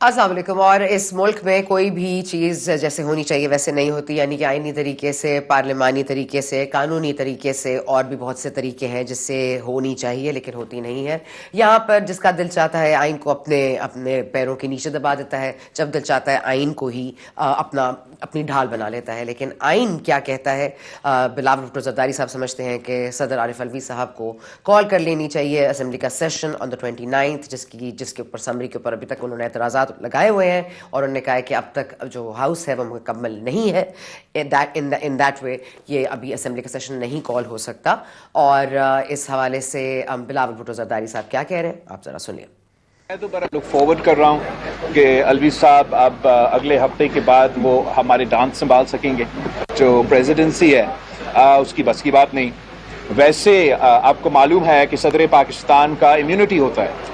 अस्सलाम वालेकुम। और इस मुल्क में कोई भी चीज़ जैसे होनी चाहिए वैसे नहीं होती, यानी कि आइनी तरीके से, पार्लिमानी तरीके से, कानूनी तरीके से और भी बहुत से तरीके हैं जिससे होनी चाहिए लेकिन होती नहीं है। यहाँ पर जिसका दिल चाहता है आइन को अपने अपने पैरों के नीचे दबा देता है, जब दिल चाहता है आइन को ही अपनी ढाल बना लेता है। लेकिन आइन क्या कहता है? बिलावल भुट्टो ज़रदारी साहब समझते हैं कि सदर आरिफ अलवी साहब को कॉल कर लेनी चाहिए असेंबली का सेशन ऑन द 29th, जिसके ऊपर समरी के ऊपर अभी तक उन्होंने एतराज़ात लगाए हुए हैं और उन्होंने कहा है कि अब तक जो हाउस है वो मुकम्मल नहीं है। इन दैट वे ये अभी असेंबली का सेशन नहीं कॉल हो सकता। और इस हवाले से बिलावल भुट्टो ज़रदारी साहब क्या कह रहे हैं, आप ज़रा सुनिए। मैं तो बड़ा लुक फॉरवर्ड कर रहा हूँ कि अलवी साहब अब अगले हफ्ते के बाद वो हमारे डांस संभाल सकेंगे। जो प्रेसिडेंसी है उसकी बस की बात नहीं। वैसे आपको मालूम है कि सदर पाकिस्तान का इम्यूनिटी होता है।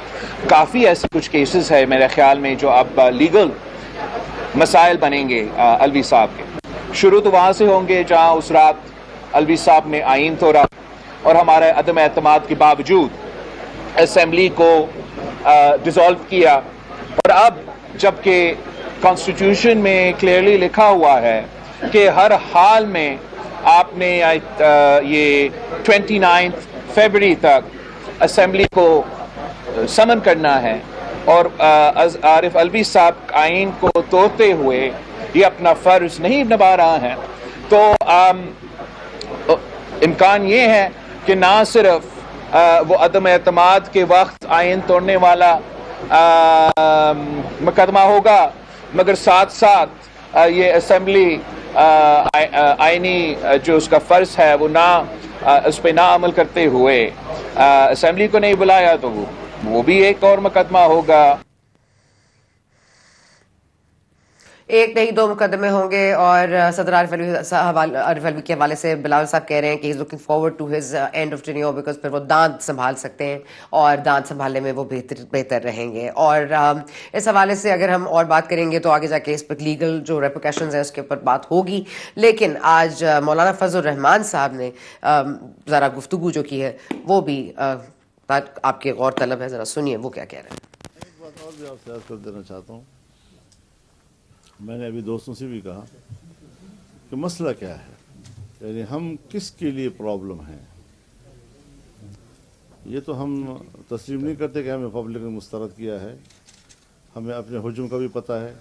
काफ़ी ऐसे कुछ केसेस है मेरे ख्याल में जो अब लीगल मसाइल बनेंगे अलवी साहब के। शुरू तो वहाँ से होंगे जहाँ उस रात अलवी साहब ने आइन तोड़ा और हमारे अदम एतमाद के बावजूद असेंबली को डिसॉल्व किया। और अब जबकि कॉन्स्टिट्यूशन में क्लियरली लिखा हुआ है कि हर हाल में आपने ये 29 फरवरी तक असेंबली को समन करना है और आरिफ अलवी साहब आइन को तोड़ते हुए ये अपना फ़र्ज नहीं निभा रहा है, तो इम्कान ये है कि ना सिर्फ वो अदम एतमाद के वक्त आइन तोड़ने वाला मुकदमा होगा, मगर साथ साथ ये असेंबली आइनी जो उसका फ़र्ज है वो उस पर ना अमल करते हुए असेंबली को नहीं बुलाया तो वो भी एक और मुकदमा होगा। एक नहीं दो मुकदमे होंगे। और सदर आरिफ अलवी के हवाले से बिलावल साहब कह रहे हैं कि is looking forward to his end of tenure because फिर वो दांत संभाल सकते हैं और दांत संभालने में वो बेहतर रहेंगे। और इस हवाले से अगर हम और बात करेंगे तो आगे जाके इस पर लीगल जो रेप्रिकॉशंस हैं उसके ऊपर बात होगी। लेकिन आज मौलाना फजल रहमान साहब ने ज़रा गुफ्तगू जो की है वो भी आपके गौर तलब है, ज़रा सुनिए वो क्या कह रहे हैं। एक बात और भी आपसे अर्ज कर देना चाहता हूँ। मैंने अभी दोस्तों से भी कहा कि मसला क्या है, यानी हम किसके लिए प्रॉब्लम है। ये तो हम तस्लीम नहीं करते कि हमें पब्लिक ने मुस्तरद किया है। हमें अपने हुजूम का भी पता है।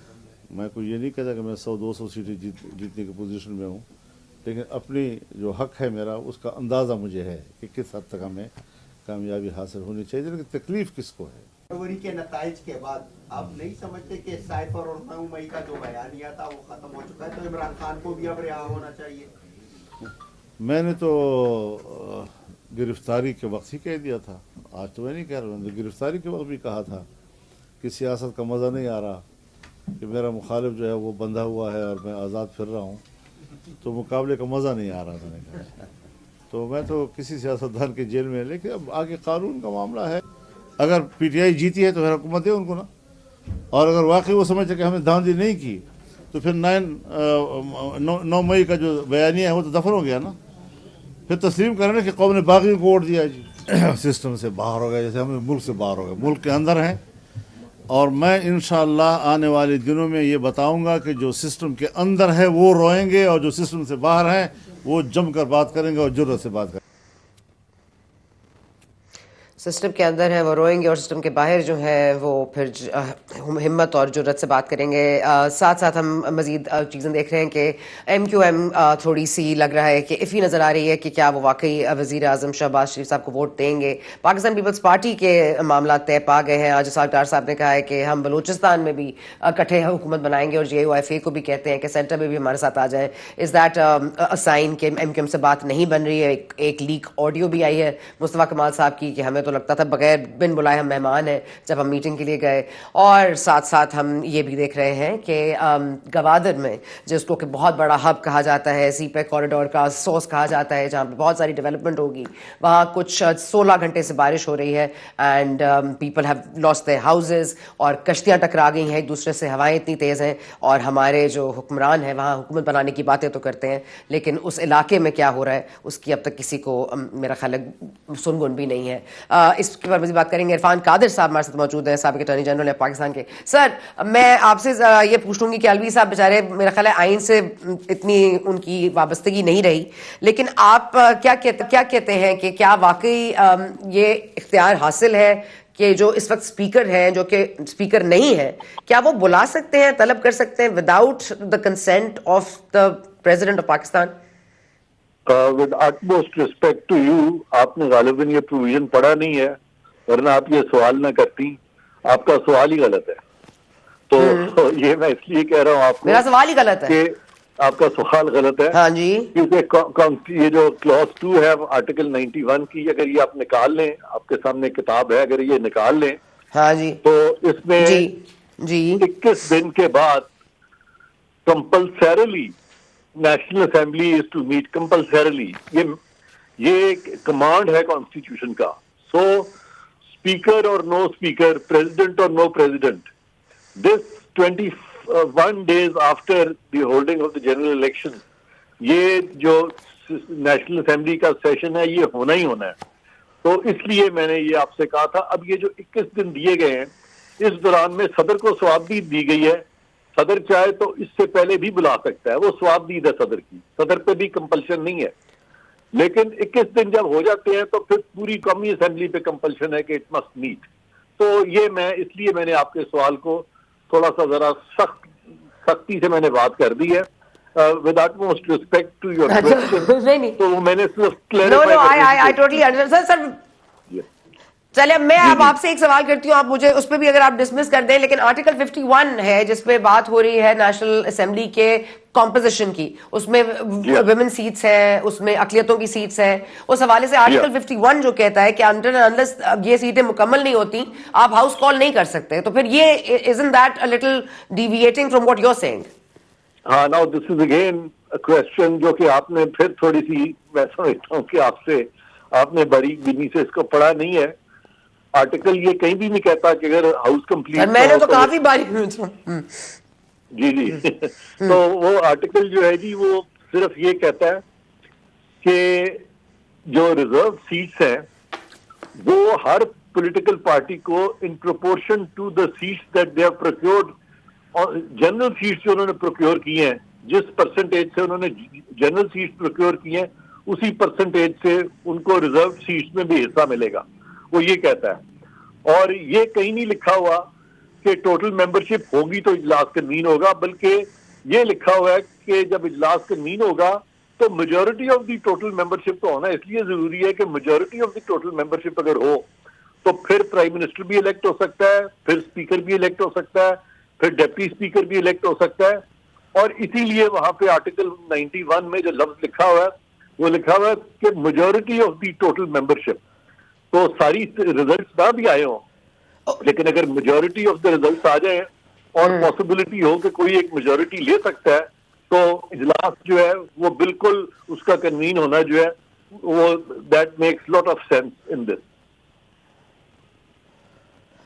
मैं कोई ये नहीं कहता कि मैं 100-200 सीटें जीतने की पोजीशन में हूँ, लेकिन अपनी जो हक है मेरा उसका अंदाज़ा मुझे है कि किस हद तक हमें कामयाबी हासिल होनी चाहिए। लेकिन तकलीफ़ किसको है? फरवरी के नताइज के बाद आप नहीं समझते कि साइफर और 9 मई का जो बयानिया था वो खत्म हो चुका है, तो इमरान खान को भी अब रिहा होना चाहिए? मैंने तो गिरफ्तारी के वक्त ही कह दिया था। आज तो मैं नहीं कह रहा हूँ, गिरफ्तारी के वक्त भी कहा था कि सियासत का मज़ा नहीं आ रहा, कि मेरा मुखालिफ जो है वो बंधा हुआ है और मैं आज़ाद फिर रहा हूँ, तो मुकाबले का मज़ा नहीं आ रहा था। तो मैं तो किसी सियासतदान के जेल में, लेकिन अब आगे कानून का मामला है। अगर पीटीआई जीती है तो फिर हुकूमत दे उनको ना, और अगर वाकई वो समझते कि हमें धांधली नहीं की तो फिर 9 मई का जो बयानिया है वो तो दफन हो गया ना। फिर तस्लीम करें कि कौम ने बागी को वोट दिया जी सिस्टम से बाहर हो गए, जैसे हमें मुल्क से बाहर हो गए, मुल्क के अंदर हैं। और मैं इंशाअल्लाह आने वाले दिनों में ये बताऊंगा कि जो सिस्टम के अंदर है वो रोएंगे और जो सिस्टम से बाहर हैं वो जमकर बात करेंगे और जुर्रत से बात करेंगे। सिस्टम के अंदर है वो रोएंगे और सिस्टम के बाहर जो है वो फिर हिम्मत और जुर्रत से बात करेंगे। साथ साथ हम मज़ीद चीज़ें देख रहे हैं कि MQM थोड़ी सी लग रहा है कि इफ़ी नज़र आ रही है कि क्या वो वाकई वज़ीर आज़म शहबाज शरीफ साहब को वोट देंगे। पाकिस्तान पीपल्स पार्टी के मामला तय पा गए हैं। आज सागटार साहब ने कहा है कि हम बलूचिस्तान में भी इकट्ठे हुकूमत बनाएंगे और JUIFA को भी कहते हैं कि सेंटर में भी हमारे साथ आ जाए। इज़ दैट अ साइन कि MQM से बात नहीं बन रही है? एक लीक ऑडियो भी आई है मुस्तफ़ा कमाल साहब की कि हमें तो लगता था बगैर बिन बुलाए हम मेहमान हैं जब हम मीटिंग के लिए गए। और साथ साथ हम ये भी देख रहे हैं कि गवादर में जिसको कि बहुत बड़ा हब कहा जाता है, CPEC कॉरिडोर का सोर्स कहा जाता है, जहाँ पे बहुत सारी डेवलपमेंट होगी, वहाँ कुछ 16 घंटे से बारिश हो रही है and people have lost their houses और कश्तियाँ टकरा गई हैं एक दूसरे से, हवाएं इतनी तेज़ हैं। और हमारे जो हुक्मरान हैं वहाँ हुकूमत बनाने की बातें तो करते हैं, लेकिन उस इलाके में क्या हो रहा है उसकी अब तक किसी को मेरा ख्याल है सुनगुन भी नहीं है। इसके बारे में बात करेंगे। इरफान कादिर साहब हमारे साथ मौजूद हैं, साबिक अटॉर्नी जनरल है पाकिस्तान के। सर, मैं आपसे ये पूछ लूंगी कि अलवी साहब बेचारे मेरा ख्याल है आइन से इतनी उनकी वाबस्तगी नहीं रही, लेकिन आप क्या कहते हैं कि क्या वाकई ये इख्तियार हासिल है कि जो इस वक्त स्पीकर हैं, जो कि स्पीकर नहीं है, क्या वो बुला सकते हैं, तलब कर सकते हैं without the consent of the president of Pakistan? With utmost respect to you, आपने गालिबन ये प्रोविजन पढ़ा नहीं है, वरना आप ये सवाल ना करती। आपका सवाल ही गलत है। तो ये मैं इसलिए कह रहा हूँ आपको, मेरा सवाल ही गलत है कि आपका सवाल गलत है। हाँ जी, क्योंकि ये जो क्लॉज 2 है आर्टिकल 91 की, अगर ये आप निकाल लें, आपके सामने किताब है, अगर ये निकाल लें, हाँ जी, तो इसमें जी जी 21 दिन के बाद compulsorily national assembly is to meet compulsorily. ये कमांड है कॉन्स्टिट्यूशन का। सो स्पीकर और नो स्पीकर, प्रेसिडेंट और no president, this 21 days after the holding of the general election, ये जो नेशनल असेंबली का सेशन है, ये होना ही होना है। तो इसलिए मैंने ये आपसे कहा था। अब ये जो 21 दिन दिए गए हैं, इस दौरान में सदर को स्वाबदीद दी गई है। सदर चाहे तो इससे पहले भी बुला सकता है, वो स्वाबदीद है सदर की, सदर पे भी कंपल्शन नहीं है। लेकिन 21 दिन जब हो जाते हैं तो फिर पूरी कौमी असेंबली पे कंपल्शन है कि इट मस्ट मीट। तो ये इसलिए मैंने आपके सवाल को थोड़ा सा जरा सख्ती से मैंने बात कर दी है। With utmost respect to your question, नहीं तो मैंने सिर्फ no clarify no I totally understand sir. चलिए, मैं अब आपसे एक सवाल करती हूँ, आप मुझे उस पर भी अगर आप डिसमिस कर दें, लेकिन आर्टिकल 51 है जिसपे बात हो रही है नेशनल असेंबली के कॉम्पोजिशन की, उसमें वुमेन सीट्स हैं, उसमें अकलियतों की सीट्स हैं। उस हवाले से आर्टिकल 51 जो कहता है कि अनटिल अनलेस ये सीटें मुकम्मल नहीं होती आप हाउस कॉल नहीं कर सकते, तो फिर ये isn't that a little deviating from what you are saying? हाँ, now this is again a question जो कि आपने फिर थोड़ी सी, मैं समझता हूँ कि आपने बारीक बीनी से इसको पढ़ा नहीं है। आर्टिकल ये कहीं भी नहीं कहता कि अगर हाउस कंप्लीट, मैंने तो काफी बारीक जी तो वो आर्टिकल जो है जी, वो सिर्फ ये कहता है कि जो रिजर्व सीट्स हैं वो हर पॉलिटिकल पार्टी को in proportion to the seats that they have procured, और जनरल सीट्स जो उन्होंने प्रोक्योर की हैं, जिस परसेंटेज से उन्होंने जनरल सीट्स प्रोक्योर की हैं, उसी परसेंटेज से उनको रिजर्व सीट्स में भी हिस्सा मिलेगा। वो ये कहता है। और ये कहीं नहीं लिखा हुआ कि टोटल मेंबरशिप होगी तो इजलास कन्वीन होगा, बल्कि ये लिखा हुआ है कि जब इजलास कन्वीन होगा तो majority of the total membership तो होना इसलिए जरूरी है कि majority of the total membership अगर हो तो फिर प्राइम मिनिस्टर भी इलेक्ट हो सकता है, फिर स्पीकर भी इलेक्ट हो सकता है, फिर डिप्टी स्पीकर भी इलेक्ट हो सकता है। और इसीलिए वहां पे आर्टिकल 91 में जो लफ्ज लिखा हुआ है, वो लिखा हुआ है कि majority of the total membership. तो सारी रिजल्ट्स ना भी आए हों, लेकिन अगर मेजॉरिटी ऑफ द रिजल्ट्स आ जाए और पॉसिबिलिटी हो कि कोई एक मेजॉरिटी ले सकता है, तो इजलास जो है वो बिल्कुल उसका कन्वीन होना जो है वो that makes lot of sense in this.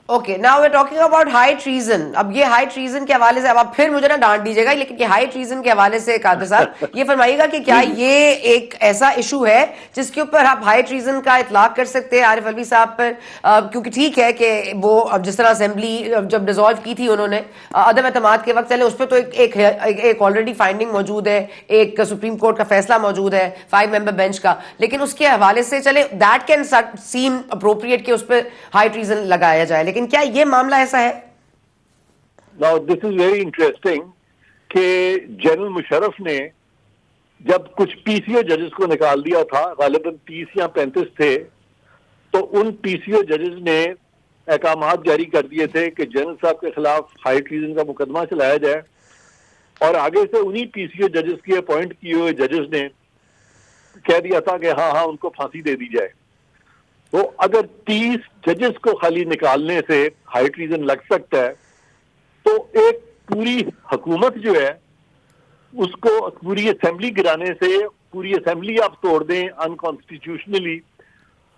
Okay, now we are talking about high treason. अब ये हाई ट्रीजन के हवाले से, अब आप फिर मुझे ना डांट दीजिएगा, लेकिन ये हाई ट्रीजन के हवाले से कादिर साहब ये फरमाइएगा कि क्या ये एक ऐसा इशू है जिसके ऊपर आप हाई ट्रीजन का इतलाक कर सकते हैं आरिफ अलवी साहब पर? क्योंकि ठीक है कि वो अब जिस तरह असेंबली जब डिसॉल्व की थी उन्होंने अदम एतमाद के वक्त, चले उस पर तो एक ऑलरेडी फाइंडिंग मौजूद है, एक सुप्रीम कोर्ट का फैसला मौजूद है 5 मेंबर बेंच का, लेकिन उसके हवाले से चले दैट कैन सीम अप्रोप्रिएट कि उस पर हाई ट्रीजन लगाया जाए, लेकिन क्या ये मामला ऐसा है? Now this is very interesting कि जनरल मुशर्रफ ने जब कुछ पीसीओ जजेस को निकाल दिया था, गालिबन 30 या 35 थे, तो उन पीसीओ जजेस ने अहकामात जारी कर दिए थे कि जनरल साहब के खिलाफ हाई ट्रीजन का मुकदमा चलाया जाए, और आगे से उन्हीं पीसीओ जजेस के अपॉइंट किए हुए जजेस ने कह दिया था कि हाँ हाँ उनको फांसी दे दी जाए। तो अगर 30 जजेस को खाली निकालने से हाई ट्रीजन लग सकता है, तो एक पूरी हुकूमत जो है उसको पूरी असेंबली गिराने से, पूरी असेंबली आप तोड़ दें अनकॉन्स्टिट्यूशनली,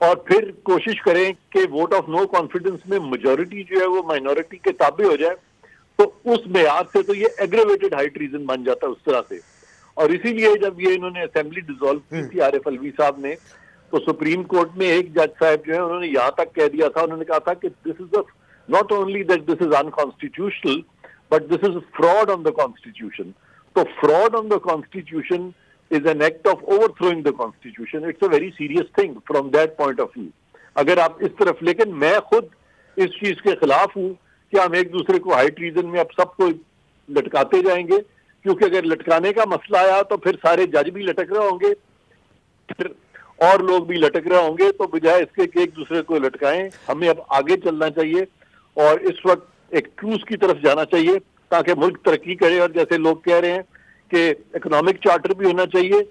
और फिर कोशिश करें कि वोट ऑफ नो कॉन्फिडेंस में मेजॉरिटी जो है वो माइनॉरिटी के ताबे हो जाए, तो उस मेयाद से तो ये एग्रेवेटेड हाई ट्रीजन बन जाता है उस तरह से। और इसीलिए जब ये इन्होंने असेंबली डिसॉल्व की थी आरिफ अलवी साहब ने, तो सुप्रीम कोर्ट में एक जज साहब जो है उन्होंने यहां तक कह दिया था, उन्होंने कहा था कि this is not only that this is unconstitutional but this is fraud on the constitution. तो fraud on the constitution is an act of overthrowing the constitution. It's a very serious thing from that point of view. अगर आप इस तरफ, लेकिन मैं खुद इस चीज के खिलाफ हूं कि हम एक दूसरे को हाई ट्रीजन में अब सबको लटकाते जाएंगे, क्योंकि अगर लटकाने का मसला आया तो फिर सारे जज भी लटक रहे होंगे, फिर और लोग भी लटक रहे होंगे। तो बजाय इसके कि एक दूसरे को लटकाएं, हमें अब आगे चलना चाहिए और इस वक्त एक क्रूज की तरफ जाना चाहिए ताकि मुल्क तरक्की करे। और जैसे लोग कह रहे हैं कि इकोनॉमिक चार्टर भी होना चाहिए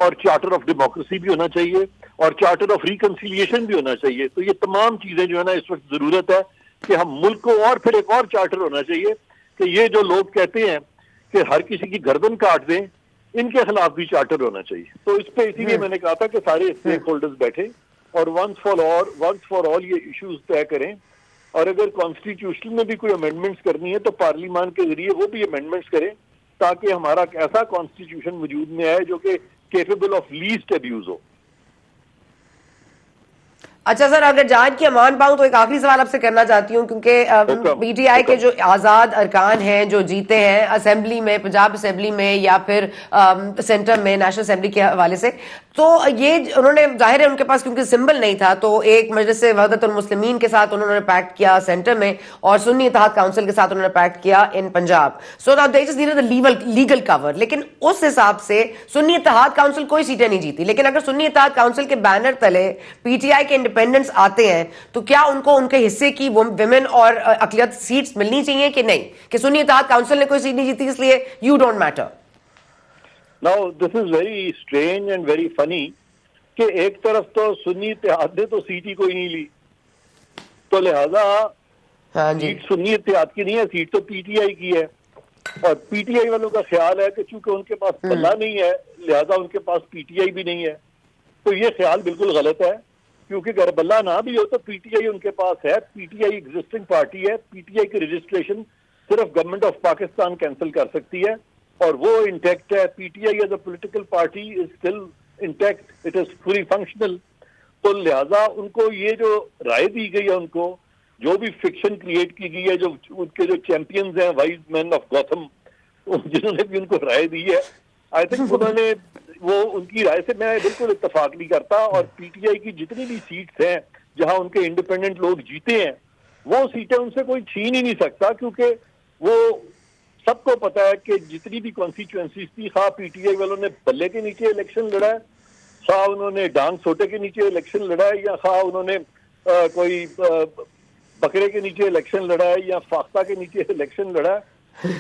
और चार्टर ऑफ डेमोक्रेसी भी होना चाहिए और चार्टर ऑफ रिकंसिलिएशन भी होना चाहिए। तो ये तमाम चीजें जो है ना इस वक्त जरूरत है कि हम मुल्क को, और फिर एक और चार्टर होना चाहिए कि ये जो लोग कहते हैं कि हर किसी की गर्दन काट दें, इनके खिलाफ भी चार्टर होना चाहिए। तो इस पे इसीलिए मैंने कहा था कि सारे स्टेक होल्डर्स बैठे और वंस फॉर ऑल ये इश्यूज तय करें। और अगर कॉन्स्टिट्यूशन में भी कोई अमेंडमेंट्स करनी है तो पार्लियामान के जरिए वो भी अमेंडमेंट्स करें ताकि हमारा ऐसा कॉन्स्टिट्यूशन वजूद में आए जो कि केपेबल ऑफ लीस्ट अब्यूज हो। अच्छा सर, अगर जान की अमान पाऊं तो एक आखिरी सवाल आपसे करना चाहती हूं, क्योंकि पीटीआई के जो आजाद अरकान हैं जो जीते हैं असेंबली में, पंजाब असेंबली में या फिर सेंटर में नेशनल असेंबली के हवाले से, तो ये उन्होंने, जाहिर है उनके पास क्योंकि सिंबल नहीं था, तो एक मजलिस वहदतुल मुस्लिमीन के साथ उन्होंने पैक्ट किया सेंटर में और सुन्नी इत्तेहाद काउंसिल के साथ उन्होंने पैक्ट किया in Punjab. So now they just needed the legal cover. लेकिन उस हिसाब से सुन्नी इत्तेहाद काउंसिल कोई सीटें नहीं जीती, लेकिन अगर सुन्नी इत्तेहाद काउंसिल के बैनर तले पीटीआई के इंडिपेंडेंट्स आते हैं तो क्या उनको उनके हिस्से की विमेन और अकलियत सीट्स मिलनी चाहिए कि नहीं, कि सुन्नी इत्तेहाद काउंसिल ने कोई सीट नहीं जीती इसलिए you don't matter? Now this is very strange and very funny कि एक तरफ तो सुन्नी इत्तेहाद ने तो सीट ही कोई नहीं ली, तो लिहाजा हाँ जी, सीट सुन्नी इत्तेहाद की नहीं है, सीट तो पीटीआई की है। और पीटीआई वालों का ख्याल है कि चूंकि उनके पास पल्ला नहीं है लिहाजा उनके पास पीटीआई भी नहीं है। तो ये ख्याल बिल्कुल गलत है, क्योंकि अगर बल्ला ना भी हो तो पीटीआई उनके पास है। पीटीआई एग्जिस्टिंग पार्टी है, पीटीआई की रजिस्ट्रेशन सिर्फ गवर्नमेंट ऑफ पाकिस्तान कैंसिल कर सकती है और वो इंटैक्ट है। PTI as a political party is still intact, it is fully functional. तो लिहाजा उनको ये जो राय दी गई है, उनको जो भी फिक्शन क्रिएट की गई है, जो उनके जो चैंपियंस हैं वाइज मैन ऑफ गौतम, जिन्होंने भी उनको राय दी है, आई थिंक उन्होंने वो, उनकी राय से मैं बिल्कुल इत्तेफाक नहीं करता। और पीटीआई की जितनी भी सीट्स हैं जहां उनके इंडिपेंडेंट लोग जीते हैं, वो सीटें उनसे कोई छीन ही नहीं सकता, क्योंकि वो सबको पता है कि जितनी भी कॉन्स्टिट्यूएंसीज थी, खा पीटीआई वालों ने बल्ले के नीचे इलेक्शन लड़ा है, खा उन्होंने डांग सोटे के नीचे इलेक्शन लड़ा है, या खा उन्होंने कोई बकरे के नीचे इलेक्शन लड़ा है या फाख्ता के नीचे इलेक्शन लड़ा है,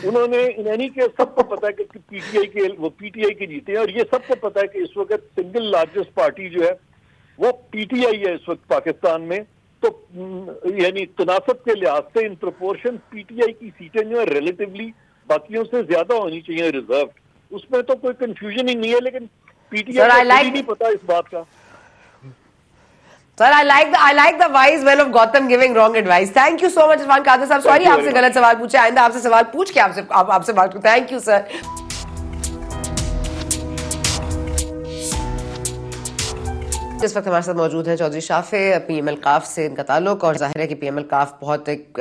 उन्होंने यानी कि सबको पता है कि पीटीआई के जीते हैं। और ये सबको पता है कि इस वक्त सिंगल लार्जेस्ट पार्टी जो है वो पीटीआई है इस वक्त पाकिस्तान में। तो यानी तनासब के लिहाज से इन प्रोपोर्शन पीटीआई की सीटें जो है रिलेटिवली बाकियों से ज्यादा होनी चाहिए रिजर्व, उसमें तो कोई कंफ्यूजन ही नहीं है। लेकिन पीटीआई को नहीं पता इस बात का। Sir, I like the wise men of Gotham giving wrong advice. Thank you so much, Irfan Qadir साहब. Sorry आपसे गलत सवाल पूछे, आइंदा आपसे सवाल पूछ के आपसे बात करूं. Thank you sir. इस वक्त हमारे साथ मौजूद है चौधरी शाफे, पीएमएल काफ से इनका ताल्लुक, और जाहिर है कि पीएमएल काफ बहुत एक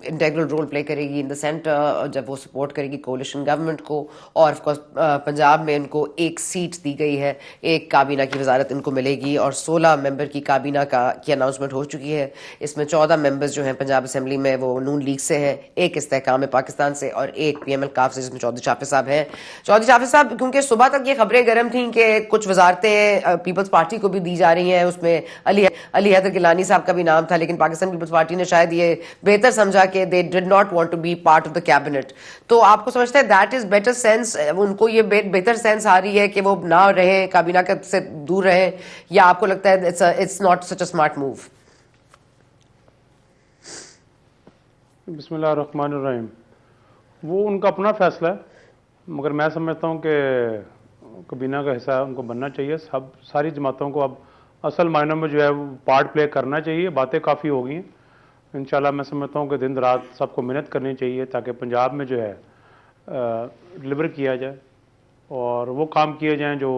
इंटेग्रल रोल प्ले करेगी इन द सेंटर जब वो सपोर्ट करेगी कोलिशन गवर्नमेंट को। और ऑफकोर्स पंजाब में इनको एक सीट दी गई है, एक काबीना की वजारत इनको मिलेगी और 16 मेंबर की काबीना की अनाउंसमेंट हो चुकी है। इसमें 14 मेंबर्स जो हैं पंजाब असम्बली में वो नून लीग से है, एक इस्तेहकाम पाकिस्तान से और एक पीएमएल काफ से, जिसमें चौधरी शाफे साहब हैं। चौधरी शाफे साहब, क्योंकि सुबह तक ये खबरें गर्म थी कि कुछ वजारतें पीपल्स पार्टी को भी दी जा रही हैं, उसमें अली हैदर गिलानी साहब का भी नाम था, लेकिन पाकिस्तान पीपल्स पार्टी ने शायद ये बेहतर समझा कि they did not want to be part of the cabinet. तो आपको समझते हैं दैट इज बेटर सेंस, उनको ये बेहतर सेंस आ रही है कि वो ना रहे, काबीना से दूर रहे, या आपको लगता है it's not such a smart move? बिस्मिल्लाहिर्रहमानिर्रहीम, वो उनका अपना फैसला है, मगर मैं समझता हूँ कि काबीना का हिस्सा उनको बनना चाहिए। सारी जमातों को अब असल मायनों में जो है वो पार्ट प्ले करना चाहिए। बातें काफ़ी हो गई हैं, इंशाल्लाह मैं समझता हूँ कि दिन रात सबको मेहनत करनी चाहिए ताकि पंजाब में जो है डिलीवर किया जाए और वो काम किए जाएँ जो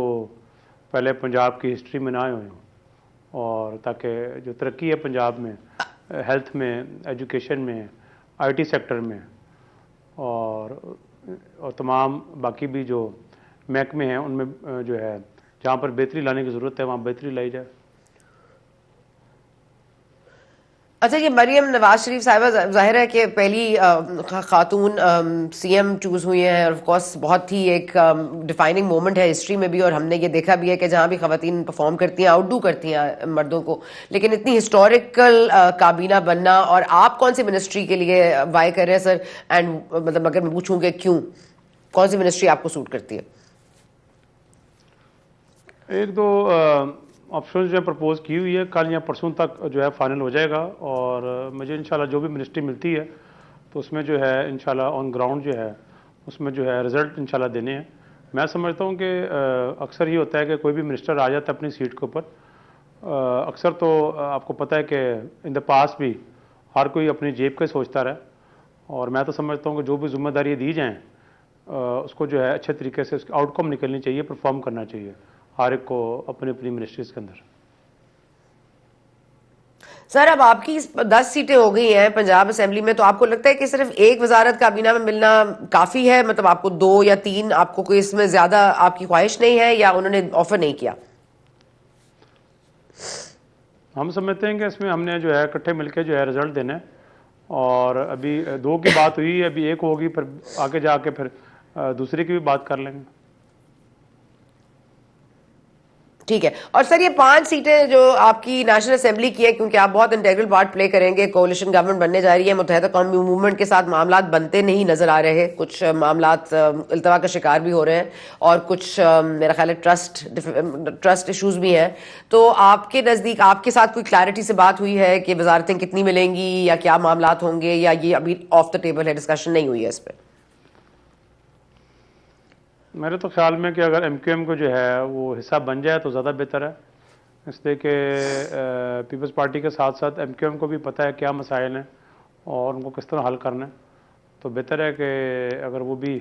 पहले पंजाब की हिस्ट्री में ना आए हुए हों। और ताकि जो तरक्की है पंजाब में हेल्थ में, एजुकेशन में, आईटी सेक्टर में और तमाम बाकी भी जो महकमे हैं उनमें जो है जहाँ पर बेहतरी लाने की ज़रूरत है वहाँ बेहतरी लाई जाए। अच्छा, ये मरियम नवाज शरीफ साहिबा जाहिर है कि पहली खातून सीएम चूज हुई हैं और ऑफ कोर्स बहुत ही एक डिफाइनिंग मोमेंट है हिस्ट्री में भी, और हमने ये देखा भी है कि जहाँ भी खवातीन परफॉर्म करती हैं आउटडू करती हैं मर्दों को। लेकिन इतनी हिस्टोरिकल काबीना बनना, और आप कौन सी मिनिस्ट्री के लिए वाई कर रहे हैं सर? एंड मतलब अगर मैं पूछूं कि क्यों, कौन सी मिनिस्ट्री आपको सूट करती है? एक दो ऑप्शन जो है प्रपोज की हुई है, कल या परसों तक जो है फाइनल हो जाएगा और मुझे इंशाल्लाह जो भी मिनिस्ट्री मिलती है तो उसमें जो है इंशाल्लाह ऑन ग्राउंड जो है उसमें जो है रिज़ल्ट इंशाल्लाह देने हैं। मैं समझता हूँ कि अक्सर ये होता है कि कोई भी मिनिस्टर आ जाता है अपनी सीट के ऊपर, अक्सर तो आपको पता है कि इन द पास भी हर कोई अपनी जेब का सोचता रहा, और मैं तो समझता हूँ कि जो भी जिम्मेदारी दी जाएँ उसको जो है अच्छे तरीके से उसकी आउटकम निकलनी चाहिए, परफॉर्म करना चाहिए हर एक को अपनी अपनी मिनिस्ट्रीज के अंदर। सर, अब आपकी 10 सीटें हो गई हैं पंजाब असेंबली में, तो आपको लगता है कि सिर्फ एक वजारत काबीना में मिलना काफ़ी है? मतलब आपको 2 या 3, आपको कोई इसमें ज़्यादा आपकी ख्वाहिश नहीं है या उन्होंने ऑफर नहीं किया? हम समझते हैं कि इसमें हमने जो है इकट्ठे मिलकर जो है रिजल्ट देना है, और अभी 2 की बात हुई है, अभी 1 होगी, फिर आगे जाके फिर दूसरे की भी बात कर लेंगे। ठीक है। और सर, ये 5 सीटें जो आपकी नेशनल असेंबली की है, क्योंकि आप बहुत इंटेग्रल पार्ट प्ले करेंगे, कोalition गवर्नमेंट बनने जा रही है, मुत्तहदा कौमी मूवमेंट के साथ मामलात बनते नहीं नजर आ रहे, कुछ मामलात इल्तवा का शिकार भी हो रहे हैं और कुछ मेरा ख्याल है ट्रस्ट इश्यूज भी हैं। तो आपके नज़दीक आपके साथ कोई क्लैरिटी से बात हुई है कि वजारतें कितनी मिलेंगी या क्या मामलात होंगे, या ये अभी ऑफ द टेबल है, डिस्कशन नहीं हुई है इस पर? मेरे तो ख्याल में कि अगर एमक्यूएम को जो है वो हिस्सा बन जाए तो ज़्यादा बेहतर है, इसलिए कि पीपल्स पार्टी के साथ साथ एमक्यूएम को भी पता है क्या मसाइल हैं और उनको किस तरह हल करना है। तो बेहतर है कि अगर वो भी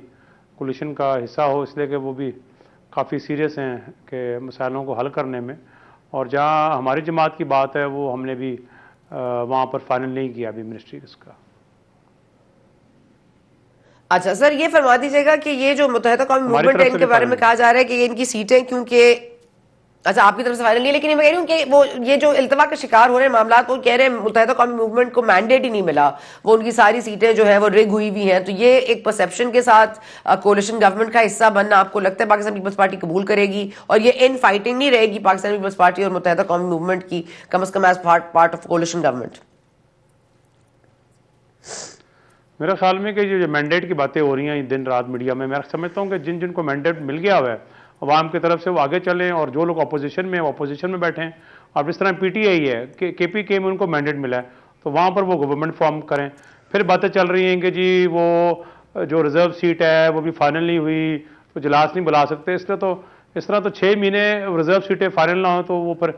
कोलिशन का हिस्सा हो, इसलिए कि वो भी काफ़ी सीरियस हैं कि मसाइलों को हल करने में, और जहाँ हमारी जमात की बात है वो हमने भी वहाँ पर फाइनल नहीं किया अभी मिनिस्ट्री इसका। अच्छा सर, ये फरमा दीजिएगा कि ये जो मुत्तहदा कौमी मूवमेंट है इनके बारे में कहा जा रहा है कि ये इनकी सीटें, क्योंकि अच्छा आपकी तरफ से फाइनल नहीं, लेकिन मैं कह रही हूँ कि वो ये जो इल्तवा का शिकार हो रहे हैं मामला, वो कह रहे हैं मुत्तहदा कौमी मूवमेंट को मैंडेट ही नहीं मिला, वो उनकी सारी सीटें जो है वो रिग हुई हुई हैं। तो ये एक परसेप्शन के साथ कोलिशन गवर्नमेंट का हिस्सा बनना आपको लगता है पाकिस्तान पीपल्स पार्टी कबूल करेगी, और ये इन फाइटिंग नहीं रहेगी पाकिस्तान पीपल्स पार्टी और मुत्तहदा कौमी मूवमेंट की, कम अज कम as part of coalition government? मेरा ख्याल में कि जो मैंडेट की बातें हो रही हैं दिन रात मीडिया में, मैं समझता हूँ कि जिन जिनको मैंडेट मिल गया हुआ है अवाम की तरफ से वो आगे चलें, और जो लोग अपोजिशन में वो अपोजिशन में बैठे हैं। अब इस तरह पीटीआई है कि केपीके में उनको मैंडेट मिला है तो वहाँ पर वो गवर्नमेंट फॉर्म करें। फिर बातें चल रही हैं कि जी वो जो रिजर्व सीट है वो भी फाइनल नहीं हुई तो इजलास नहीं बुला सकते, इसलिए तो इस तरह तो 6 महीने रिजर्व सीटें फाइनल ना हो तो वो फिर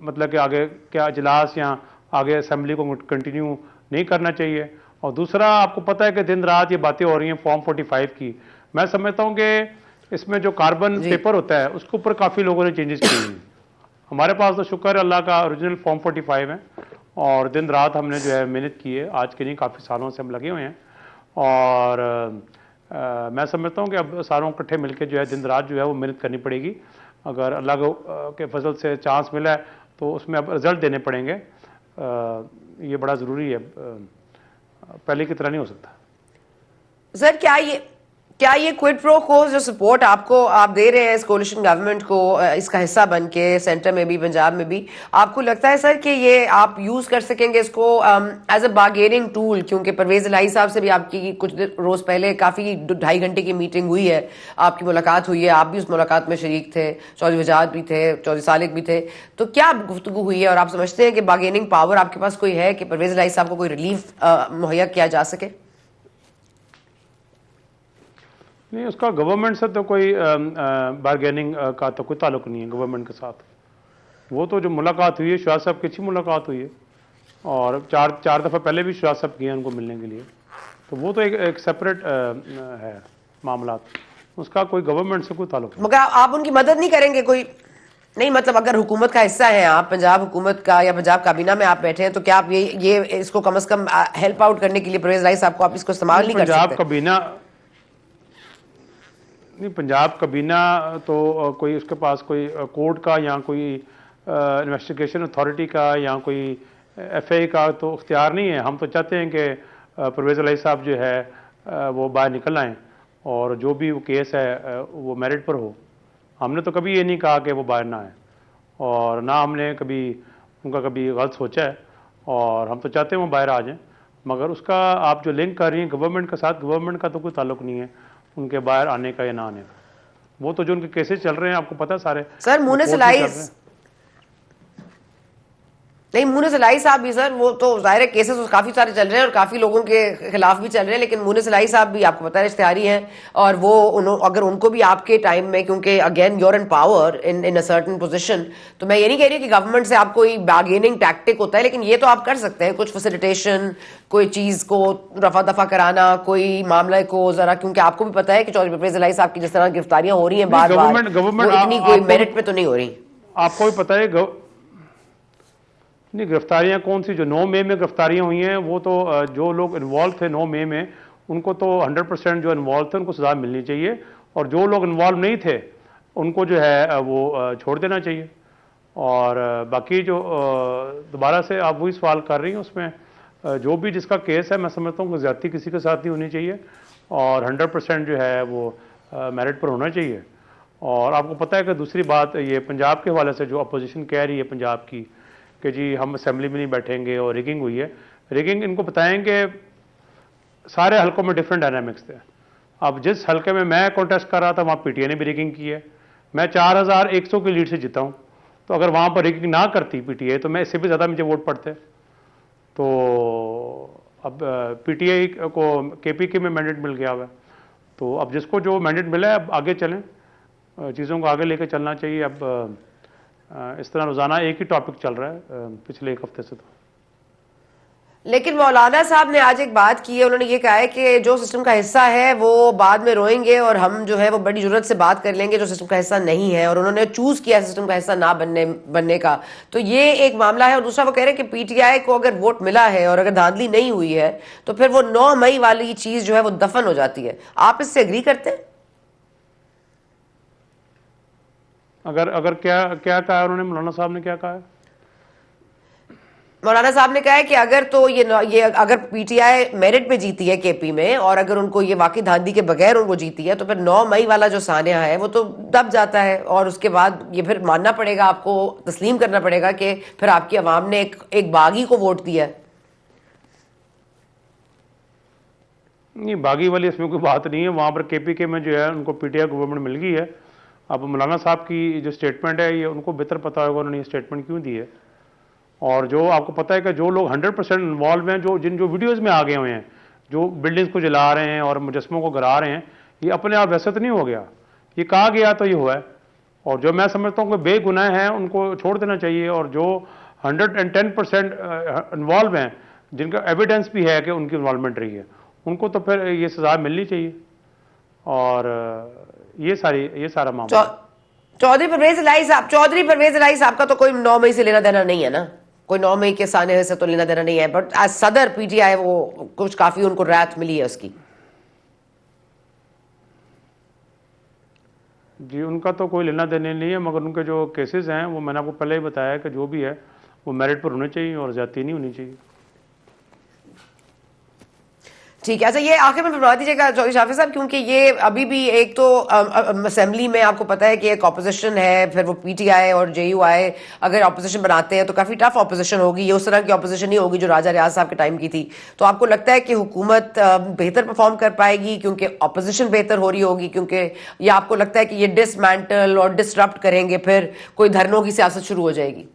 मतलब कि आगे क्या इजलास या आगे असेंबली को कंटिन्यू नहीं करना चाहिए। और दूसरा, आपको पता है कि दिन रात ये बातें हो रही हैं फॉर्म 45 की। मैं समझता हूँ कि इसमें जो कार्बन पेपर होता है उसके ऊपर काफ़ी लोगों ने चेंजेस किए हैं। हमारे पास तो शुक्र है अल्लाह का ओरिजिनल फॉर्म 45 है, और दिन रात हमने जो है मेहनत की है, आज के नहीं काफ़ी सालों से हम लगे हुए हैं। और मैं समझता हूँ कि अब सारों इकट्ठे मिलकर जो है दिन रात जो है वो मेहनत करनी पड़ेगी। अगर अल्लाह के फजल से चांस मिला है तो उसमें अब रिजल्ट देने पड़ेंगे, ये बड़ा ज़रूरी है, पहले की तरह नहीं हो सकता। सर, क्या ये क्विड प्रो को जो सपोर्ट आप दे रहे हैं इस कोलिशन गवर्नमेंट को इसका हिस्सा बन के सेंटर में भी पंजाब में भी, आपको लगता है सर कि ये आप यूज कर सकेंगे इसको एज अ बार्गेनिंग टूल? क्योंकि परवेज इलाही साहब से भी आपकी कुछ रोज पहले काफी 2.5 घंटे की मीटिंग हुई है, आपकी मुलाकात हुई है, आप भी उस मुलाकात में शरीक थे, चौधरी वजाद भी थे, चौधरी सालिक भी थे, तो क्या गुफ्तगू हुई है और आप समझते हैं कि बार्गेनिंग पावर आपके पास कोई है कि परवेज इलाही साहब को कोई रिलीफ मुहैया किया जा सके? नहीं, उसका गवर्नमेंट से तो कोई बार्गेनिंग का तो कोई ताल्लुक नहीं है गवर्नमेंट के साथ। वो तो जो मुलाकात हुई है शहजाद साहब की अच्छी मुलाकात हुई है, और चार दफ़ा पहले भी शहजाद साहब किए उनको मिलने के लिए, तो वो तो एक सेपरेट है मामला, उसका कोई गवर्नमेंट से कोई ताल्लुक नहीं। मगर आप उनकी मदद नहीं करेंगे कोई? नहीं मतलब अगर हुकूमत का हिस्सा है आप, पंजाब हुकूमत का या पंजाब काबीना में आप बैठे हैं, तो क्या आप ये इसको कम से कम हेल्प आउट करने के लिए परवेज राई साहब को आप इसको इस्तेमाल नहीं कर पंजाब सकते? कबीना नहीं, पंजाब कबीना तो कोई उसके पास कोई कोर्ट का या कोई इन्वेस्टिगेशन अथॉरिटी का या कोई एफआई का तो इख्तियार नहीं है। हम तो चाहते हैं कि परवेज़ इलाही साहब जो है वो बाहर निकल आएँ और जो भी वो केस है वो मेरिट पर हो। हमने तो कभी ये नहीं कहा कि वो बाहर ना आए और ना हमने कभी उनका कभी गलत सोचा है, और हम तो चाहते हैं वो बाहर आ जाएं। मगर उसका आप जो लिंक कर रही हैं गवर्नमेंट के साथ, गवर्नमेंट का तो कोई ताल्लुक नहीं है उनके बाहर आने का या ना आने का। वो तो जो उनके केसेस चल रहे हैं आपको पता है सारे सर मुने कोर्ट में सिलाई चल रहे हैं। नहीं, मुने सिलाई साहब भी सर, वो तो जाहिर है केसेस काफी सारे चल रहे हैं और काफी लोगों के खिलाफ भी चल रहे हैं, लेकिन मुने सिलाई साहब भी आपको पता है इश्तिहारी हैं, और वो अगर उनको भी आपके टाइम में, क्योंकि again you're in power in a certain position, तो मैं ये नहीं कह रही कि गवर्नमेंट से आप कोई बार्गेनिंग टैक्टिक होता है, लेकिन ये तो आप कर सकते हैं कुछ फैसिलिटेशन, कोई चीज को रफा दफा कराना, कोई मामले को जरा, क्योंकि आपको भी पता है कि चौधरी परवेज इलाही साहब की जिस तरह गिरफ्तारियां हो रही हैं बार बार, गवर्नमेंट वो इतनी कोई मेरिट पे तो नहीं हो रही। आपको भी पता है नहीं, गिरफ्तारियां कौन सी, जो 9 मई में गिरफ्तारियां हुई हैं वो तो जो लोग इन्वॉल्व थे 9 मई में उनको तो 100% जो इन्वॉल्व थे उनको सजा मिलनी चाहिए, और जो लोग इन्वॉल्व नहीं थे उनको जो है वो छोड़ देना चाहिए। और बाकी जो दोबारा से आप वही सवाल कर रही हैं उसमें जो भी जिसका केस है, मैं समझता हूँ कि ज़्यादती किसी के साथ नहीं होनी चाहिए और 100% जो है वो मेरिट पर होना चाहिए। और आपको पता है कि दूसरी बात ये पंजाब के हवाले से जो अपोजिशन कह रही है पंजाब की कि जी हम असेंबली में नहीं बैठेंगे और रिगिंग हुई है, रिगिंग इनको बताएंगे सारे हलकों में डिफरेंट डायनामिक्स थे। अब जिस हलके में मैं कॉन्टेस्ट कर रहा था वहाँ पीटीआई ने भी रिगिंग की है, मैं 4100 की लीड से जीता हूँ, तो अगर वहाँ पर रिगिंग ना करती पीटीआई तो मैं इससे भी ज़्यादा मुझे वोट पड़ते। तो अब पीटीआई को केपीके में मैंडेट मिल गया हुआ है, तो अब जिसको जो मैंडेट मिला है अब आगे चलें, चीज़ों को आगे लेकर चलना चाहिए। अब इस तरह रोज़ाना एक ही टॉपिक चल रहा है पिछले एक हफ्ते से। तो लेकिन मौलाना साहब ने आज एक बात की है, उन्होंने ये कहा है कि जो सिस्टम का हिस्सा है वो बाद में रोएंगे और हम जो है वो बड़ी जरूरत से बात कर लेंगे जो सिस्टम का हिस्सा नहीं है, और उन्होंने चूज किया सिस्टम का हिस्सा ना बनने का। तो ये एक मामला है। और दूसरा वो कह रहे हैं कि पीटीआई को अगर वोट मिला है और अगर धांधली नहीं हुई है तो फिर वो 9 मई वाली चीज जो है वो दफन हो जाती है। आप इससे एग्री करते हैं? अगर क्या कहा उन्होंने, मौलाना साहब ने क्या कहा है? मौलाना साहब ने कहा है कि अगर तो ये अगर पीटीआई मेरिट पे जीती है केपी में और अगर उनको ये वाकई धांधली के बगैर उनको जीती है तो फिर 9 मई वाला जो सानिया है वो तो दब जाता है, और उसके बाद ये फिर मानना पड़ेगा, आपको तस्लीम करना पड़ेगा कि फिर आपकी आवाम ने एक बागी को वोट दिया है। नहीं, बागी वाली इसमें कोई बात नहीं है। वहाँ पर केपीके में जो है उनको पीटीआई गवर्नमेंट मिल गई है। अब मौलाना साहब की जो स्टेटमेंट है ये उनको बेहतर पता होगा उन्होंने ये स्टेटमेंट क्यों दी है। और जो आपको पता है कि जो लोग 100% इन्वॉल्व हैं, जो वीडियोज़ में आ गए हुए हैं, जो बिल्डिंग्स को जला रहे हैं और मुजस्मों को गिरा रहे हैं, ये अपने आप वैसे तो नहीं हो गया, ये कहा गया तो ये हुआ है। और जो मैं समझता हूँ कि बेगुनाह हैं उनको छोड़ देना चाहिए, और जो 110% इन्वॉल्व हैं जिनका एविडेंस भी है कि उनकी इन्वॉल्वमेंट रही है, उनको तो फिर ये सज़ा मिलनी चाहिए। और ये सारा मामला। चौधरी परवेज इलाही साहब का तो कोई 9 मई से लेना देना नहीं है ना, कोई 9 मई के साने से तो लेना देना नहीं है, बट एज सदर पीटीआई वो कुछ काफी उनको राहत मिली है उसकी। जी, उनका तो कोई लेना देना नहीं है, मगर उनके जो केसेस हैं वो मैंने आपको पहले ही बताया कि जो भी है वो मेरिट पर होने चाहिए और ज्यादती नहीं होनी चाहिए। ठीक है। अच्छा, ये आखिर में फरमा दीजिएगा चौधरी शाफी साहब, क्योंकि ये अभी भी एक तो असेंबली में आपको पता है कि एक ऑपोजिशन है, फिर वो पीटीआई और जेयूआई अगर ऑपोजिशन बनाते हैं तो काफी टफ ऑपोजिशन होगी, ये उस तरह की ऑपोजिशन नहीं होगी जो राजा रियाज साहब के टाइम की थी। तो आपको लगता है कि हुकूमत बेहतर परफॉर्म कर पाएगी क्योंकि ऑपोजिशन बेहतर हो रही होगी, क्योंकि या आपको लगता है कि ये डिसमेंटल और डिसरप्ट करेंगे, फिर कोई धरनों की सियासत शुरू हो जाएगी?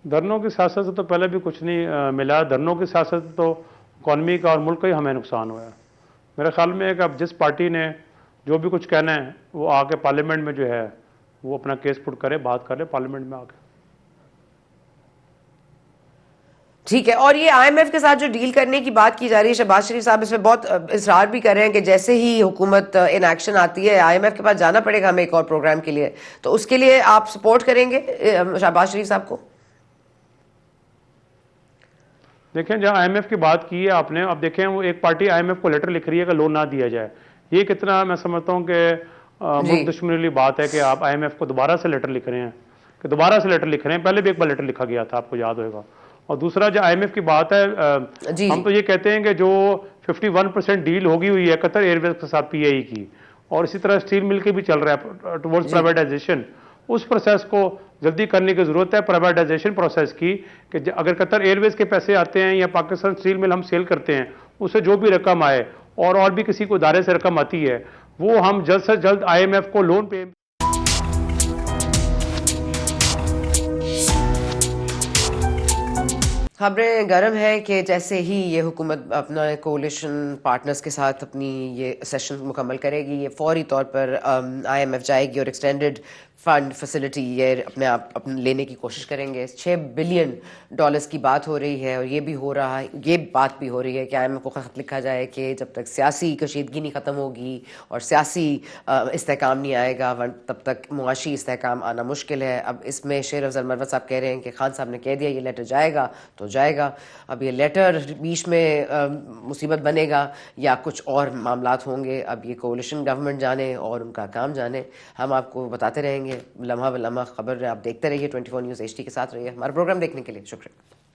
धरनों की सियासत से तो पहले भी कुछ नहीं मिला। धरनों की सियासत तो इकॉनमी का और मुल्क का ही हमें नुकसान हुआ है। मेरे ख्याल में है कि अब जिस पार्टी ने जो भी कुछ कहना है वो आके पार्लियामेंट में जो है वो अपना केस पुट करे, बात करे पार्लियामेंट में आके। ठीक है। और ये आईएमएफ के साथ जो डील करने की बात की जा रही है, शहबाज शरीफ साहब इसमें बहुत इसरार भी कर रहे हैं कि जैसे ही हुकूमत इन एक्शन आती है आईएमएफ के पास जाना पड़ेगा हमें एक और प्रोग्राम के लिए, तो उसके लिए आप सपोर्ट करेंगे शहबाज शरीफ साहब को? देखें, जहां आईएमएफ की बात की है आपने, अब देखें वो एक पार्टी आईएमएफ को लेटर लिख रही है कि लोन ना दिया जाए। ये कितना मैं समझता हूं कि मुल्क दुश्मनी वाली बात है कि आप आईएमएफ को दोबारा से लेटर लिख रहे हैं, कि दोबारा से लेटर लिख रहे हैं। पहले भी एक बार लेटर लिखा गया था, आपको याद होगा। और दूसरा जो आईएमएफ की बात है, हम तो ये कहते हैं कि जो 51% डील होगी हुई है कतर एयरवेज के साथ पीआई की, और इसी तरह स्टील मिल के भी चल रहा है टुवर्ड्स प्राइवेटाइजेशन, उस प्रोसेस को जल्दी करने की जरूरत है, प्राइवेटाइजेशन प्रोसेस की। कि अगर कतर एयरवेज के पैसे आते हैं या पाकिस्तान स्टील मिल हम सेल करते हैं, उससे जो भी रकम आए और भी किसी को इदारे से रकम आती है, वो हम जल्द से जल्द आईएमएफ को लोन पे खबरें गर्म है कि जैसे ही ये हुकूमत अपना कोalition पार्टनर्स के साथ अपनी ये सेशन मुकम्मल करेगी, ये फौरी तौर पर आईएमएफ जाएगी और एक्सटेंडेड फंड फैसिलिटी ये अपने लेने की कोशिश करेंगे। $6 बिलियन की बात हो रही है, और ये भी हो रहा है, ये बात भी हो रही है कि आईएमएफ को खत लिखा जाए कि जब तक सियासी कशीदगी नहीं ख़त्म होगी और सियासी इस्तेहकाम नहीं आएगा तब तक मुआशी इस्तेहकाम आना मुश्किल है। अब इसमें शेर अफजल मरवत साहब कह रहे हैं कि खान साहब ने कह दिया ये लेटर जाएगा तो जाएगा। अब ये लेटर बीच में मुसीबत बनेगा या कुछ और मामलात होंगे, अब ये कोalition गवर्नमेंट जाने और उनका काम जाने। हम आपको बताते रहेंगे लम्हा ब लम्हा खबर। आप देखते रहिए 24 न्यूज़ HD के साथ रहिए। हमारा प्रोग्राम देखने के लिए शुक्रिया।